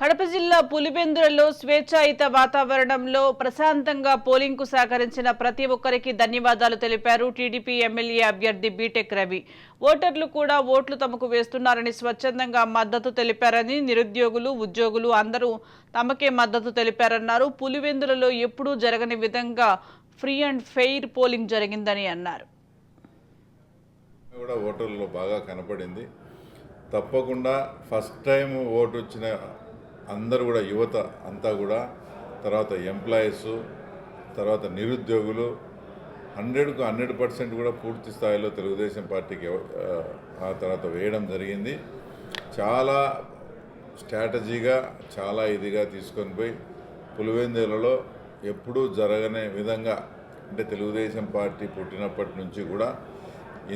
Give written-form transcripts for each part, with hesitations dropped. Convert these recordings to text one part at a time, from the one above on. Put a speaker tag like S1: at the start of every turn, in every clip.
S1: కడప జిల్లా పులివెందులలో స్వేచ్ఛాయుత వాతావరణంలో ప్రశాంతంగా పోలింగ్ కు సహకరించిన ప్రతి ఒక్కరికి ధన్యవాదాలు తెలిపారు టీడీపీ ఎమ్మెల్యే అభ్యర్థి బీటెక్ రవి. ఓటర్లు కూడా ఓట్లు తమకు వేస్తున్నారని స్వచ్ఛందంగా మద్దతు తెలిపారని, నిరుద్యోగులు, ఉద్యోగులు అందరూ తమకే మద్దతు తెలిపారన్నారు. పులివెందులలో ఎప్పుడూ జరగని విధంగా ఫ్రీ అండ్ ఫెయిర్ పోలింగ్ జరిగిందని అన్నారు.
S2: ఓటర్లలో బాగా కనపడింది. తప్పకుండా ఫస్ట్ టైం ఓటు వచ్చిన అందరూ కూడా యువత అంతా కూడా, తర్వాత ఎంప్లాయీస్, తర్వాత నిరుద్యోగులు 100కు 100% కూడా పూర్తి స్థాయిలో తెలుగుదేశం పార్టీకి ఆ తర్వాత వేయడం జరిగింది. చాలా స్ట్రాటజీగా, చాలా ఇదిగా తీసుకొని పోయి పులివెందులలో ఎప్పుడూ జరగని విధంగా, అంటే తెలుగుదేశం పార్టీ పుట్టినప్పటి నుంచి కూడా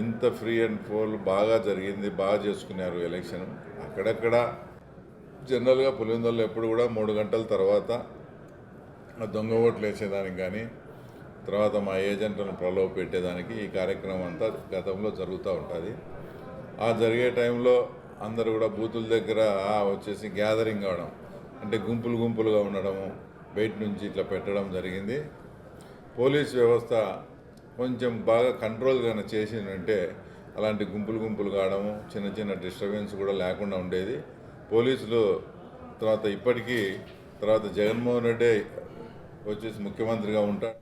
S2: ఇంత ఫ్రీ అండ్ పోల్ బాగా జరిగింది, బాగా చేసుకున్నారు ఎలక్షన్. అక్కడక్కడ జనరల్గా పులివెందులలో ఎప్పుడు కూడా 3 గంటల తర్వాత దొంగ ఓట్లు వేసేదానికి కానీ, తర్వాత మా ఏజెంట్లను ప్రలోభ పెట్టేదానికి ఈ కార్యక్రమం అంతా గతంలో జరుగుతూ ఉంటుంది. ఆ జరిగే టైంలో అందరూ కూడా బూతుల దగ్గర వచ్చేసి గ్యాదరింగ్ అవడం, అంటే గుంపులు గుంపులుగా ఉండడము, బయట నుంచి ఇట్లా పెట్టడం జరిగింది. పోలీస్ వ్యవస్థ కొంచెం బాగా కంట్రోల్గానే చేసిందంటే అలాంటి గుంపులు గుంపులు కావడము, చిన్న చిన్న డిస్టర్బెన్స్ కూడా లేకుండా ఉండేది. పోలీసులు తర్వాత ఇప్పటికీ తర్వాత జగన్మోహన్ రెడ్డి వచ్చేసి ముఖ్యమంత్రిగా ఉంటాడు.